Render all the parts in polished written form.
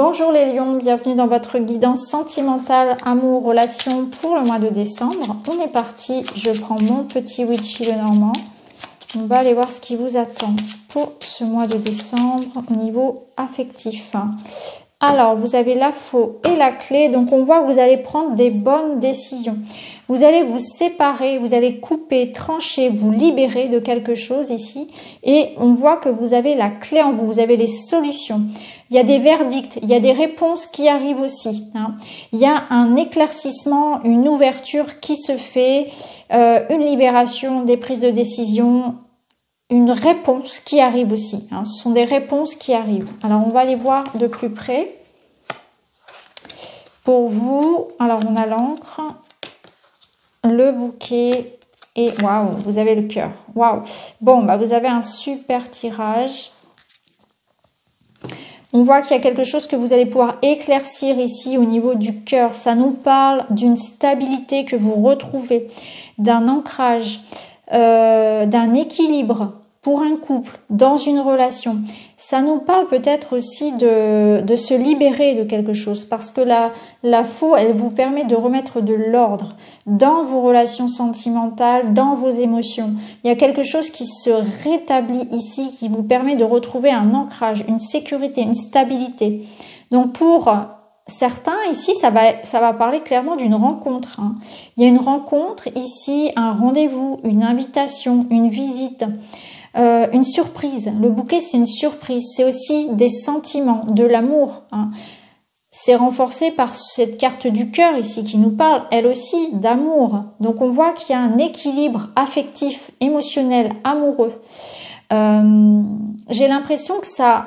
Bonjour les lions, bienvenue dans votre guidance sentimentale, amour, relation pour le mois de décembre. On est parti, je prends mon petit Witchy Lenormand. On va aller voir ce qui vous attend pour ce mois de décembre au niveau affectif. Alors, vous avez la faux et la clé, donc on voit que vous allez prendre des bonnes décisions. Vous allez vous séparer, vous allez couper, trancher, vous libérer de quelque chose ici. Et on voit que vous avez la clé en vous, vous avez les solutions. Il y a des verdicts, il y a des réponses qui arrivent aussi. Il y a un éclaircissement, une ouverture qui se fait, une libération des prises de décision, une réponse qui arrive aussi. Ce sont des réponses qui arrivent. Alors, on va les voir de plus près. Pour vous, alors on a l'encre, le bouquet et waouh, vous avez le cœur. Waouh. Bon, bah vous avez un super tirage. On voit qu'il y a quelque chose que vous allez pouvoir éclaircir ici au niveau du cœur. Ça nous parle d'une stabilité que vous retrouvez, d'un ancrage, d'un équilibre pour un couple, dans une relation. Ça nous parle peut-être aussi de se libérer de quelque chose parce que la faux, elle vous permet de remettre de l'ordre dans vos relations sentimentales, dans vos émotions. Il y a quelque chose qui se rétablit ici, qui vous permet de retrouver un ancrage, une sécurité, une stabilité. Donc pour certains, ici, ça va parler clairement d'une rencontre. Il y a une rencontre ici, un rendez-vous, une invitation, une visite. Une surprise. Le bouquet, c'est une surprise. C'est aussi des sentiments, de l'amour. C'est renforcé par cette carte du cœur ici qui nous parle, elle aussi, d'amour. Donc, on voit qu'il y a un équilibre affectif, émotionnel, amoureux. J'ai l'impression que ça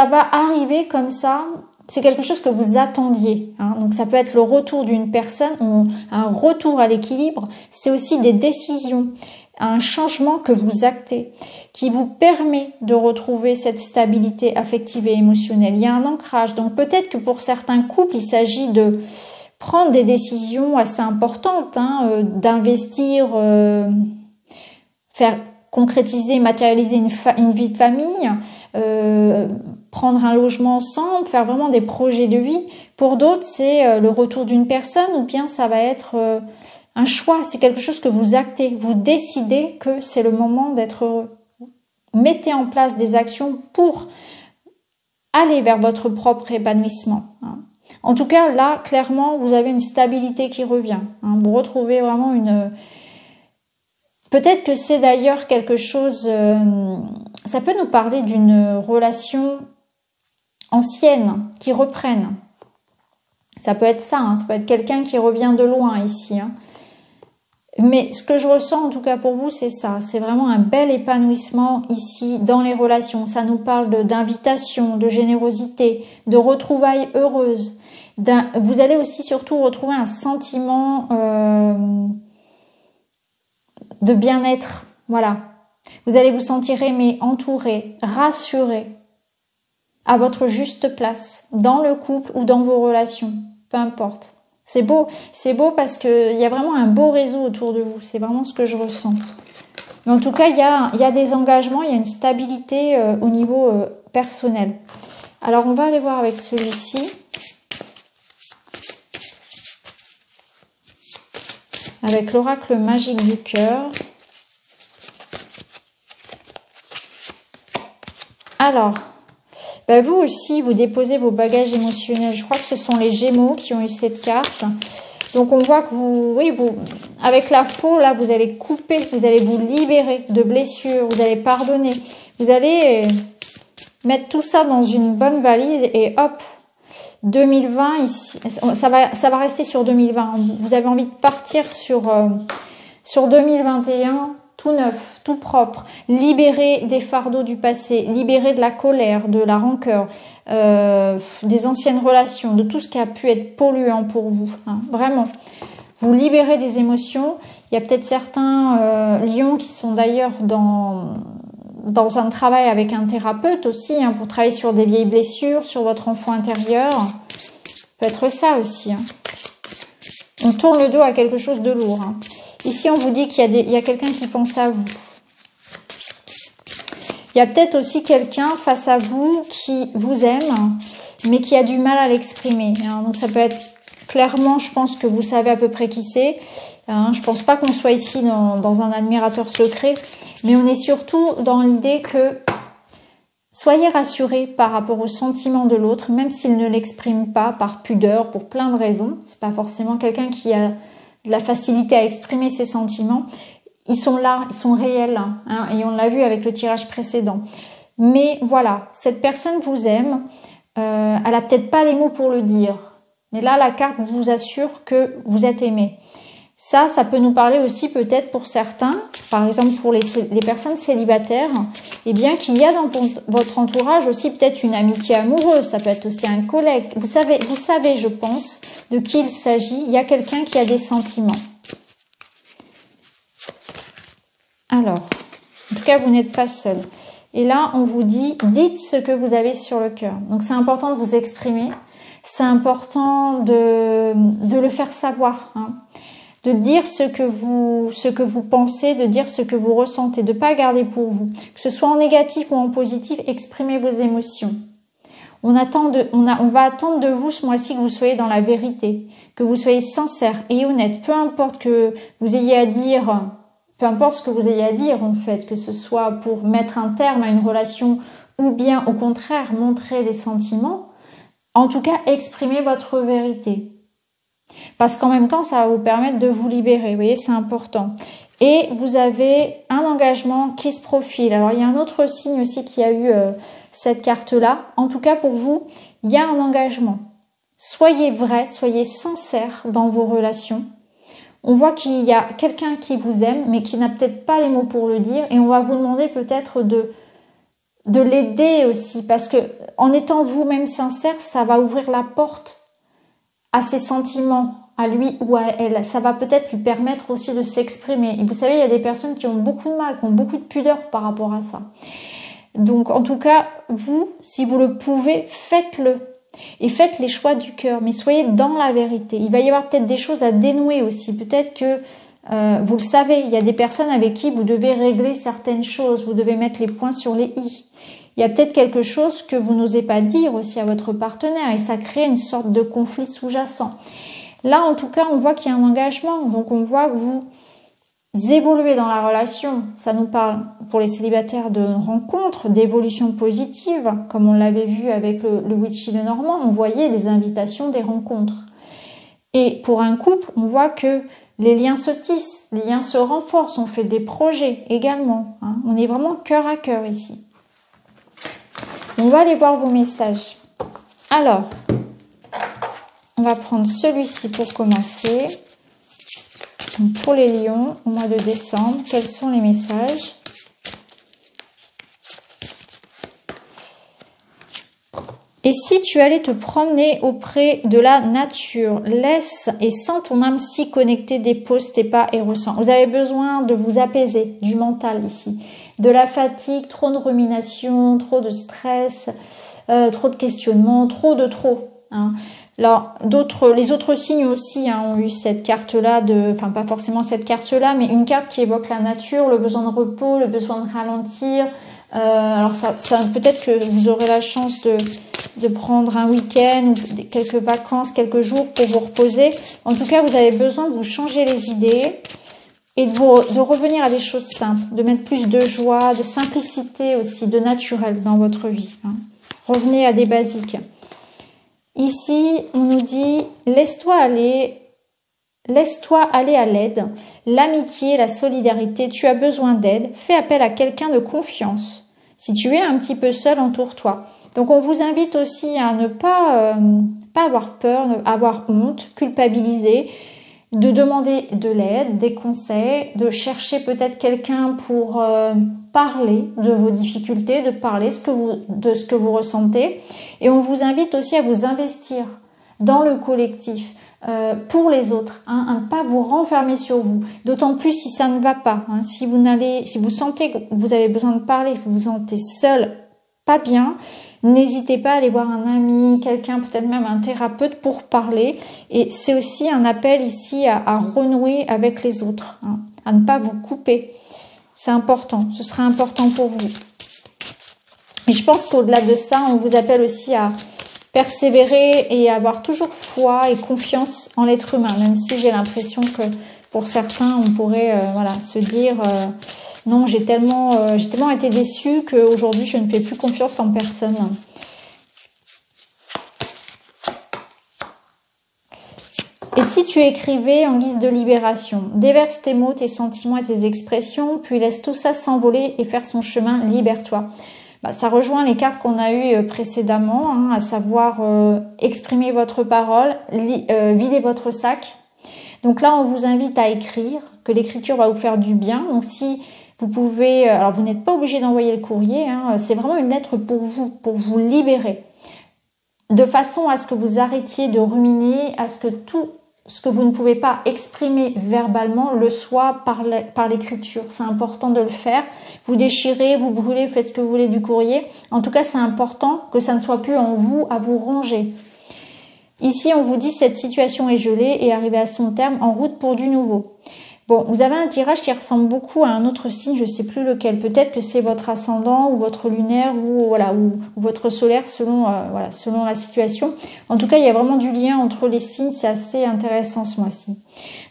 va arriver comme ça. C'est quelque chose que vous attendiez. Donc, ça peut être le retour d'une personne, un retour à l'équilibre. C'est aussi des décisions. Un changement que vous actez, qui vous permet de retrouver cette stabilité affective et émotionnelle. Il y a un ancrage. Donc peut-être que pour certains couples, il s'agit de prendre des décisions assez importantes, d'investir, faire concrétiser, matérialiser une vie de famille, prendre un logement ensemble, faire vraiment des projets de vie. Pour d'autres, c'est le retour d'une personne ou bien ça va être un choix, c'est quelque chose que vous actez, vous décidez que c'est le moment d'être heureux. Mettez en place des actions pour aller vers votre propre épanouissement. En tout cas, là, clairement, vous avez une stabilité qui revient. Vous retrouvez vraiment une... Peut-être que c'est d'ailleurs quelque chose... Ça peut nous parler d'une relation ancienne qui reprenne. Ça peut être ça, ça peut être quelqu'un qui revient de loin ici. Mais ce que je ressens en tout cas pour vous, c'est ça. C'est vraiment un bel épanouissement ici dans les relations. Ça nous parle d'invitation, de générosité, de retrouvailles heureuses. Vous allez aussi surtout retrouver un sentiment de bien-être. Voilà. Vous allez vous sentir aimé, entouré, rassuré, à votre juste place, dans le couple ou dans vos relations. Peu importe. C'est beau parce qu'il y a vraiment un beau réseau autour de vous. C'est vraiment ce que je ressens. Mais en tout cas, il y a des engagements, il y a une stabilité au niveau personnel. Alors, on va aller voir avec celui-ci. Avec l'oracle magique du cœur. Alors... vous aussi, vous déposez vos bagages émotionnels. Je crois que ce sont les Gémeaux qui ont eu cette carte. Donc, on voit que avec la faux, là, vous allez couper, vous allez vous libérer de blessures, vous allez pardonner. Vous allez mettre tout ça dans une bonne valise et hop, 2020, ici, ça va rester sur 2020. Vous avez envie de partir sur 2021, tout neuf, tout propre, libéré des fardeaux du passé, libéré de la colère, de la rancœur, des anciennes relations, de tout ce qui a pu être polluant pour vous. Vraiment, vous libérez des émotions. Il y a peut-être certains lions qui sont d'ailleurs dans un travail avec un thérapeute aussi, pour travailler sur des vieilles blessures, sur votre enfant intérieur. Ça peut être ça aussi. On tourne le dos à quelque chose de lourd. Ici, on vous dit qu'il y a quelqu'un qui pense à vous. Il Il y a peut-être aussi quelqu'un face à vous qui vous aime, mais qui a du mal à l'exprimer. Hein. Donc ça peut être clairement, je pense que vous savez à peu près qui c'est. Hein. Je pense pas qu'on soit ici dans un admirateur secret, mais on est surtout dans l'idée que soyez rassurés par rapport aux sentiments de l'autre, même s'il ne l'exprime pas par pudeur, pour plein de raisons. C'est pas forcément quelqu'un qui a de la facilité à exprimer ses sentiments. Ils sont là, ils sont réels, hein, et on l'a vu avec le tirage précédent. Mais voilà, cette personne vous aime, elle a peut-être pas les mots pour le dire. Mais là, la carte vous assure que vous êtes aimé. Ça peut nous parler aussi peut-être pour certains, par exemple pour les personnes célibataires, eh bien qu'il y a dans votre entourage aussi peut-être une amitié amoureuse, ça peut être aussi un collègue. Vous savez, je pense, de qui il s'agit. Il y a quelqu'un qui a des sentiments. Alors, en tout cas, vous n'êtes pas seul. Et là, on vous dit, dites ce que vous avez sur le cœur. Donc, c'est important de vous exprimer. C'est important de le faire savoir, hein. De dire ce que vous pensez, de dire ce que vous ressentez, de pas garder pour vous. Que ce soit en négatif ou en positif, exprimez vos émotions. On va attendre de vous ce mois-ci que vous soyez dans la vérité, que vous soyez sincère et honnête. Peu importe que vous ayez à dire, peu importe ce que vous ayez à dire en fait, que ce soit pour mettre un terme à une relation ou bien au contraire montrer des sentiments. En tout cas, exprimez votre vérité. Parce qu'en même temps, ça va vous permettre de vous libérer. Vous voyez, c'est important. Et vous avez un engagement qui se profile. Alors, il y a un autre signe aussi qui a eu cette carte-là. En tout cas, pour vous, il y a un engagement. Soyez vrai, soyez sincère dans vos relations. On voit qu'il y a quelqu'un qui vous aime, mais qui n'a peut-être pas les mots pour le dire. Et on va vous demander peut-être de l'aider aussi. Parce que en étant vous-même sincère, ça va ouvrir la porte à ses sentiments, à lui ou à elle. Ça va peut-être lui permettre aussi de s'exprimer. Et vous savez, il y a des personnes qui ont beaucoup de mal, qui ont beaucoup de pudeur par rapport à ça. Donc, en tout cas, vous, si vous le pouvez, faites-le. Et faites les choix du cœur, mais soyez dans la vérité. Il va y avoir peut-être des choses à dénouer aussi. Peut-être que, vous le savez, il y a des personnes avec qui vous devez régler certaines choses. Vous devez mettre les points sur les i. Il y a peut-être quelque chose que vous n'osez pas dire aussi à votre partenaire et ça crée une sorte de conflit sous-jacent. Là, en tout cas, on voit qu'il y a un engagement. Donc, on voit que vous évoluez dans la relation. Ça nous parle, pour les célibataires, de rencontres, d'évolution positive. Comme on l'avait vu avec le Witchy de Normand, on voyait des invitations, des rencontres. Et pour un couple, on voit que les liens se tissent, les liens se renforcent. On fait des projets également, hein. On est vraiment cœur à cœur ici. On va aller voir vos messages. Alors, on va prendre celui-ci pour commencer. Donc pour les lions, au mois de décembre, quels sont les messages? Et si tu allais te promener auprès de la nature, laisse et sens ton âme si connectée, dépose tes pas et ressens. Vous avez besoin de vous apaiser, du mental ici. De la fatigue, trop de rumination, trop de stress, trop de questionnements, trop. Hein. Alors, les autres signes aussi ont eu cette carte-là, enfin pas forcément cette carte-là, mais une carte qui évoque la nature, le besoin de repos, le besoin de ralentir. Alors ça peut-être que vous aurez la chance de prendre un week-end ou quelques vacances, quelques jours pour vous reposer. En tout cas, vous avez besoin de vous changer les idées. Et de revenir à des choses simples, de mettre plus de joie, de simplicité aussi, de naturel dans votre vie. Hein. Revenez à des basiques. Ici, on nous dit, laisse-toi aller à l'aide, l'amitié, la solidarité, tu as besoin d'aide, fais appel à quelqu'un de confiance. Si tu es un petit peu seul, entoure-toi. Donc, on vous invite aussi à ne pas avoir peur, avoir honte, culpabiliser, de demander de l'aide, des conseils, de chercher peut-être quelqu'un pour parler de vos difficultés, de parler de ce que vous ressentez. Et on vous invite aussi à vous investir dans le collectif pour les autres, hein, à ne pas vous renfermer sur vous. D'autant plus si ça ne va pas. Hein, si vous sentez que vous avez besoin de parler, que vous vous sentez seul, pas bien, n'hésitez pas à aller voir un ami, quelqu'un, peut-être même un thérapeute pour parler. Et c'est aussi un appel ici à renouer avec les autres, hein, à ne pas vous couper. C'est important, ce sera important pour vous. Mais je pense qu'au-delà de ça, on vous appelle aussi à persévérer et avoir toujours foi et confiance en l'être humain, même si j'ai l'impression que pour certains, on pourrait voilà, se dire non, j'ai tellement été déçue qu'aujourd'hui, je ne fais plus confiance en personne. Et si tu écrivais en guise de libération, déverse tes mots, tes sentiments et tes expressions, puis laisse tout ça s'envoler et faire son chemin, libère-toi. Bah, ça rejoint les cartes qu'on a eues précédemment, hein, à savoir exprimer votre parole, vider votre sac. Donc là, on vous invite à écrire, que l'écriture va vous faire du bien. Donc si vous pouvez, alors vous n'êtes pas obligé d'envoyer le courrier, hein, c'est vraiment une lettre pour vous libérer. De façon à ce que vous arrêtiez de ruminer, à ce que tout ce que vous ne pouvez pas exprimer verbalement le soit par l'écriture. C'est important de le faire. Vous déchirez, vous brûlez, faites ce que vous voulez du courrier. En tout cas, c'est important que ça ne soit plus en vous à vous ranger. Ici, on vous dit cette situation est gelée et arrivée à son terme, en route pour du nouveau. Bon, vous avez un tirage qui ressemble beaucoup à un autre signe, je ne sais plus lequel. Peut-être que c'est votre ascendant ou votre lunaire ou voilà ou votre solaire selon selon la situation. En tout cas, il y a vraiment du lien entre les signes, c'est assez intéressant ce mois-ci.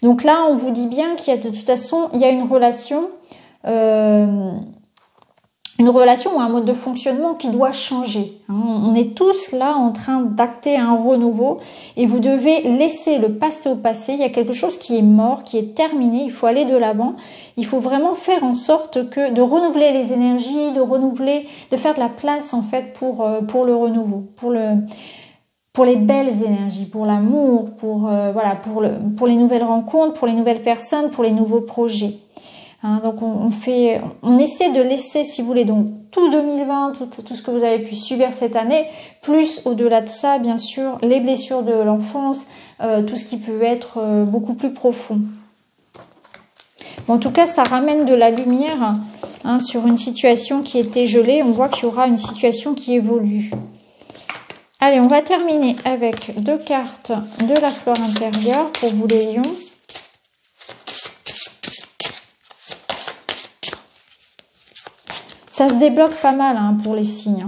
Donc là, on vous dit bien qu'il y a de toute façon, il y a une relation ou un mode de fonctionnement qui doit changer. On est tous là en train d'acter un renouveau et vous devez laisser le passé au passé. Il y a quelque chose qui est mort, qui est terminé. Il faut aller de l'avant. Il faut vraiment faire en sorte de renouveler les énergies, de faire de la place en fait pour le renouveau, pour les belles énergies, pour l'amour, pour les nouvelles rencontres, pour les nouvelles personnes, pour les nouveaux projets. Donc on essaie de laisser, si vous voulez, donc tout 2020, tout ce que vous avez pu subir cette année, plus au-delà de ça, bien sûr, les blessures de l'enfance, tout ce qui peut être beaucoup plus profond. Bon, en tout cas, ça ramène de la lumière sur une situation qui était gelée. On voit qu'il y aura une situation qui évolue. Allez, on va terminer avec 2 cartes de la fleur intérieure pour vous les lions. Ça se débloque pas mal pour les signes.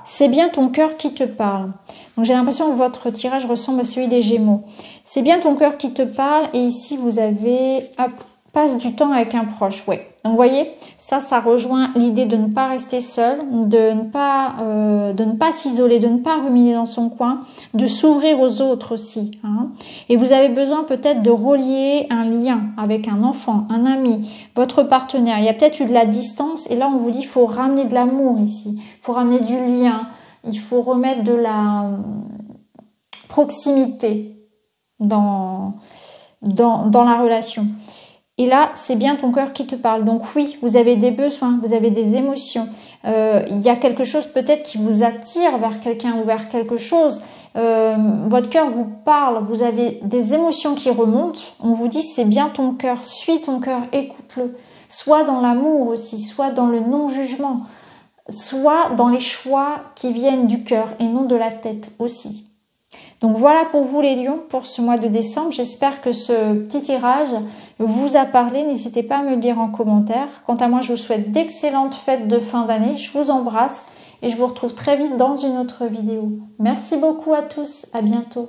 C'est bien ton cœur qui te parle. Donc j'ai l'impression que votre tirage ressemble à celui des Gémeaux. C'est bien ton cœur qui te parle et ici vous avez passe du temps avec un proche. Ouais. Donc vous voyez, ça rejoint l'idée de ne pas rester seul, de ne pas s'isoler, de ne pas ruminer dans son coin, de s'ouvrir aux autres aussi. Et vous avez besoin peut-être de relier un lien avec un enfant, un ami, votre partenaire. Il y a peut-être eu de la distance et là on vous dit il faut ramener de l'amour ici, il faut ramener du lien, il faut remettre de la proximité dans la relation. Et là, c'est bien ton cœur qui te parle. Donc oui, vous avez des besoins, vous avez des émotions. Il y a quelque chose peut-être qui vous attire vers quelqu'un ou vers quelque chose. Votre cœur vous parle, vous avez des émotions qui remontent. On vous dit c'est bien ton cœur, suis ton cœur, écoute-le. Soit dans l'amour aussi, soit dans le non-jugement, soit dans les choix qui viennent du cœur et non de la tête aussi. Donc voilà pour vous les lions pour ce mois de décembre. J'espère que ce petit tirage vous a parlé. N'hésitez pas à me le dire en commentaire. Quant à moi, je vous souhaite d'excellentes fêtes de fin d'année. Je vous embrasse et je vous retrouve très vite dans une autre vidéo. Merci beaucoup à tous. À bientôt.